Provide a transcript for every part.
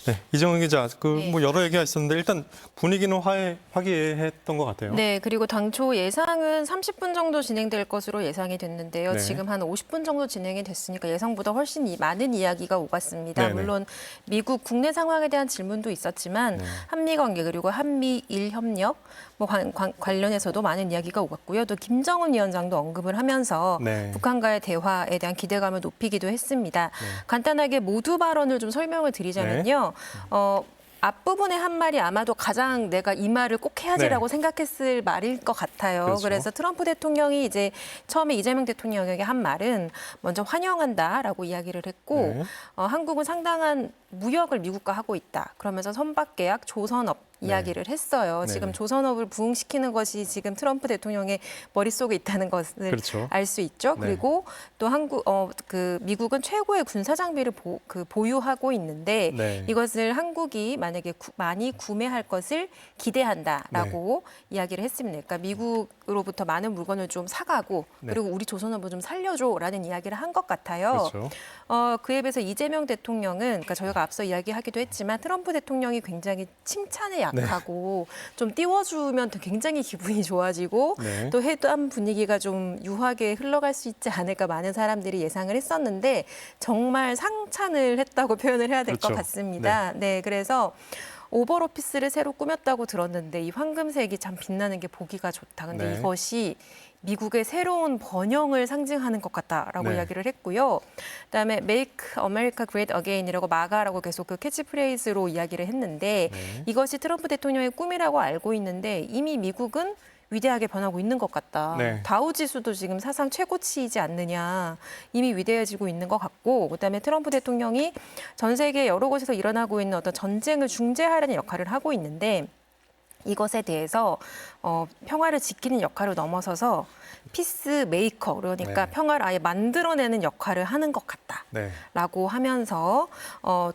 네, 이정은 기자, 네. 뭐 여러 얘기가 있었는데 일단 분위기는 화기애애했던 것 같아요. 네, 그리고 당초 예상은 30분 정도 진행될 것으로 예상이 됐는데요. 네. 지금 한 50분 정도 진행이 됐으니까 예상보다 훨씬 많은 이야기가 오갔습니다. 네네. 물론 미국 국내 상황에 대한 질문도 있었지만 네. 한미 관계 그리고 한미일 협력 뭐 관련해서도 많은 이야기가 오갔고요. 또 김정은 위원장도 언급을 하면서 네. 북한과의 대화에 대한 기대감을 높이기도 했습니다. 간단하게 모두 발언을 좀 설명을 드리자면요. 앞부분의 한 말이 아마도 가장 내가 이 말을 꼭 해야지라고 생각했을 말일 것 같아요. 그렇죠. 그래서 트럼프 대통령이 이제 처음에 이재명 대통령에게 한 말은 먼저 환영한다라고 이야기를 했고 네. 한국은 상당한 무역을 미국과 하고 있다. 그러면서 선박계약, 조선업 이야기를 했어요. 네. 지금 조선업을 부흥시키는 것이 지금 트럼프 대통령의 머릿속에 있다는 것을 그렇죠. 알 수 있죠. 네. 그리고 또 미국은 최고의 군사 장비를 보유하고 있는데 네. 이것을 한국이 만약에 많이 구매할 것을 기대한다라고 이야기를 했습니다. 그러니까 미국으로부터 많은 물건을 좀 사가고 네. 그리고 우리 조선업을 좀 살려줘라는 이야기를 한 것 같아요. 그렇죠. 그에 비해서 이재명 대통령은 그러니까 저희가 앞서 이야기하기도 했지만 트럼프 대통령이 굉장히 칭찬에 약하고 좀 띄워주면 또 굉장히 기분이 좋아지고 네. 또 회담 분위기가 좀 유하게 흘러갈 수 있지 않을까 많은 사람들이 예상을 했었는데 정말 상찬을 했다고 표현을 해야 될 것 그렇죠. 같습니다. 네, 그래서 오버오피스를 새로 꾸몄다고 들었는데 이 황금색이 참 빛나는 게 보기가 좋다. 근데 네. 이것이 미국의 새로운 번영을 상징하는 것 같다라고 네. 이야기를 했고요. 그다음에 Make America Great Again이라고 마가라고 계속 그 캐치프레이즈로 이야기를 했는데 네. 이것이 트럼프 대통령의 꿈이라고 알고 있는데 이미 미국은 위대하게 변하고 있는 것 같다. 네. 다우 지수도 지금 사상 최고치이지 않느냐. 이미 위대해지고 있는 것 같고 그다음에 트럼프 대통령이 전 세계 여러 곳에서 일어나고 있는 어떤 전쟁을 중재하려는 역할을 하고 있는데 이것에 대해서 평화를 지키는 역할을 넘어서서 피스 메이커 그러니까 네. 평화를 아예 만들어내는 역할을 하는 것 같다라고 네. 하면서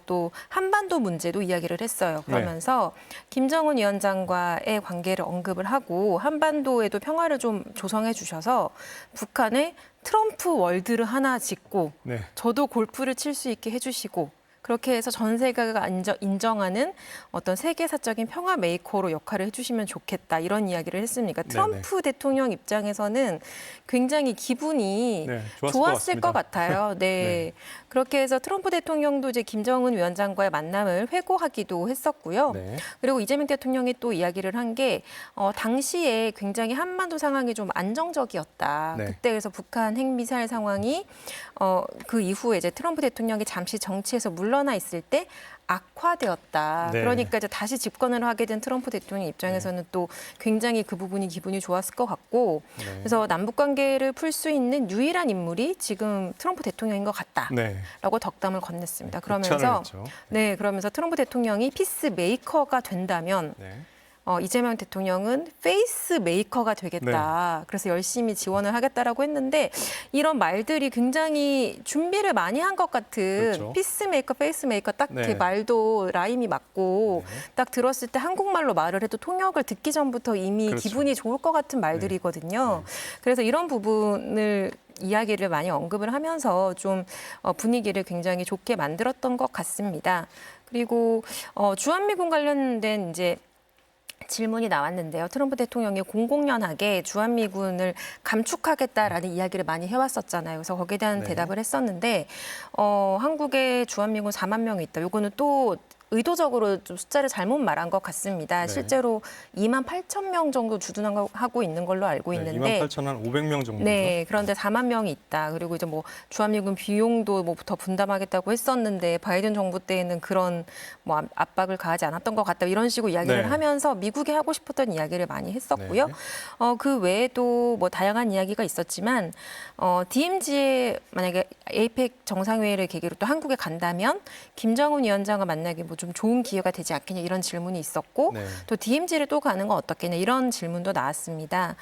또 한반도 문제도 이야기를 했어요. 그러면서 김정은 위원장과의 관계를 언급을 하고 한반도에도 평화를 좀 조성해 주셔서 북한에 트럼프 월드를 하나 짓고 네. 저도 골프를 칠 수 있게 해주시고 그렇게 해서 전 세계가 인정하는 어떤 세계사적인 평화 메이커로 역할을 해주시면 좋겠다 이런 이야기를 했습니다. 트럼프 대통령 입장에서는 굉장히 기분이 네, 좋았을 것 같아요. 네. 네. 그렇게 해서 트럼프 대통령도 이제 김정은 위원장과의 만남을 회고하기도 했었고요. 네. 그리고 이재명 대통령이 또 이야기를 한 게 당시에 굉장히 한반도 상황이 좀 안정적이었다. 네. 그때 그래서 북한 핵미사일 상황이 그 이후에 이제 트럼프 대통령이 잠시 정치에서 물러나 있을 때 악화되었다. 네. 그러니까 이제 다시 집권을 하게 된 트럼프 대통령 입장에서는 또 굉장히 그 부분이 기분이 좋았을 것 같고 네. 그래서 남북 관계를 풀 수 있는 유일한 인물이 지금 트럼프 대통령인 것 같다라고 네. 덕담을 건넸습니다. 극찬을 그러면서 했죠. 네, 그러면서 트럼프 대통령이 피스 메이커가 된다면 네. 이재명 대통령은 페이스 메이커가 되겠다. 그래서 열심히 지원을 하겠다라고 했는데 이런 말들이 굉장히 준비를 많이 한 것 같은 그렇죠. 피스메이커, 페이스메이커 딱 네. 그 말도 라임이 맞고 딱 들었을 때 한국말로 말을 해도 통역을 듣기 전부터 이미 그렇죠. 기분이 좋을 것 같은 말들이거든요. 그래서 이런 부분을 이야기를 많이 언급을 하면서 좀 분위기를 굉장히 좋게 만들었던 것 같습니다. 그리고 주한미군 관련된 이제 질문이 나왔는데요. 트럼프 대통령이 공공연하게 주한미군을 감축하겠다라는 이야기를 많이 해왔었잖아요. 그래서 거기에 대한 대답을 했었는데 한국에 주한미군 4만 명이 있다. 요거는 또 의도적으로 좀 숫자를 잘못 말한 것 같습니다. 네. 실제로 2만 8천 명 정도 주둔하고 있는 걸로 알고 있는데 28,500명 정도죠. 네, 그런데 4만 명이 있다. 그리고 이제 뭐 주한미군 비용도 뭐 더 분담하겠다고 했었는데 바이든 정부 때에는 그런 뭐 압박을 가하지 않았던 것 같다. 이런 식으로 이야기를 네. 하면서 미국이 하고 싶었던 이야기를 많이 했었고요. 네. 그 외에도 뭐 다양한 이야기가 있었지만 DMZ에 만약에 에이펙 정상회의를 계기로 또 한국에 간다면 김정은 위원장과 만나기 뭐 좀 좋은 기회가 되지 않겠냐 이런 질문이 있었고 네. 또 DMZ를 또 가는 건 어떻겠냐 이런 질문도 나왔습니다.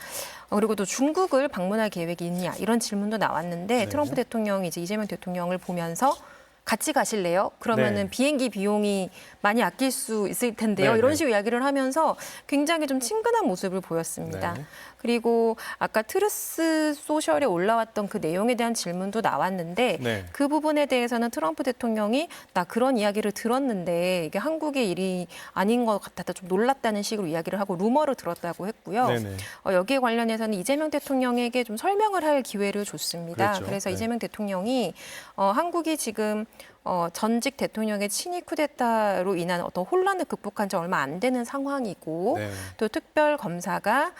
그리고 또 중국을 방문할 계획이 있냐 이런 질문도 나왔는데 네. 트럼프 대통령이 이제 이재명 대통령을 보면서 같이 가실래요? 그러면은 네. 비행기 비용이 많이 아낄 수 있을 텐데요. 네, 이런 네. 식으로 이야기를 하면서 굉장히 좀 친근한 모습을 보였습니다. 네. 그리고 아까 트루스 소셜에 올라왔던 그 내용에 대한 질문도 나왔는데 네. 그 부분에 대해서는 트럼프 대통령이 나 그런 이야기를 들었는데 이게 한국의 일이 아닌 것 같아서 좀 놀랐다는 식으로 이야기를 하고 루머로 들었다고 했고요. 네네. 여기에 관련해서는 이재명 대통령에게 좀 설명을 할 기회를 줬습니다. 그랬죠. 그래서 네. 이재명 대통령이 한국이 지금 전직 대통령의 친위 쿠데타로 인한 어떤 혼란을 극복한 지 얼마 안 되는 상황이고 네. 또 특별 검사가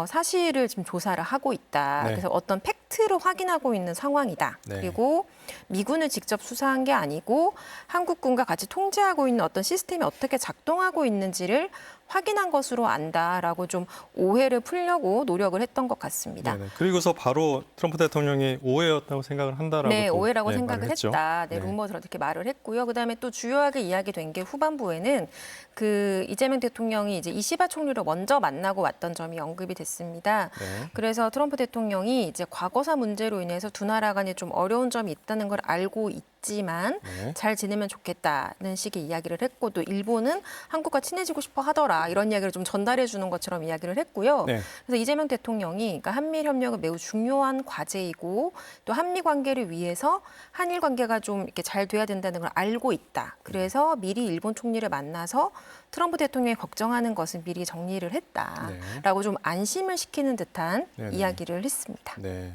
사실을 지금 조사를 하고 있다. 네. 그래서 어떤 팩트를 확인하고 있는 상황이다. 네. 그리고 미군을 직접 수사한 게 아니고 한국군과 같이 통제하고 있는 어떤 시스템이 어떻게 작동하고 있는지를 확인한 것으로 안다라고 좀 오해를 풀려고 노력을 했던 것 같습니다. 네네. 그리고서 바로 트럼프 대통령이 오해였다고 생각을 한다라고 네, 또, 오해라고 네, 생각을 말을 했죠. 했다. 네, 네. 루머로 이렇게 말을 했고요. 그다음에 또 주요하게 이야기된 게 후반부에는 그 이재명 대통령이 이제 이시바 총리를 먼저 만나고 왔던 점이 언급이 됐습니다. 네. 그래서 트럼프 대통령이 이제 과거사 문제로 인해서 두 나라 간에 좀 어려운 점이 있다는 걸 알고 있지만 네. 잘 지내면 좋겠다는 식의 이야기를 했고 또 일본은 한국과 친해지고 싶어 하더라 이런 이야기를 좀 전달해 주는 것처럼 이야기를 했고요. 네. 그래서 이재명 대통령이 그러니까 한미일 협력은 매우 중요한 과제이고 또 한미 관계를 위해서 한일 관계가 좀 이렇게 잘 돼야 된다는 걸 알고 있다. 그래서 미리 일본 총리를 만나서 트럼프 대통령이 걱정하는 것은 미리 정리를 했다라고 좀 안심을 시키는 듯한 네네. 이야기를 했습니다. 네.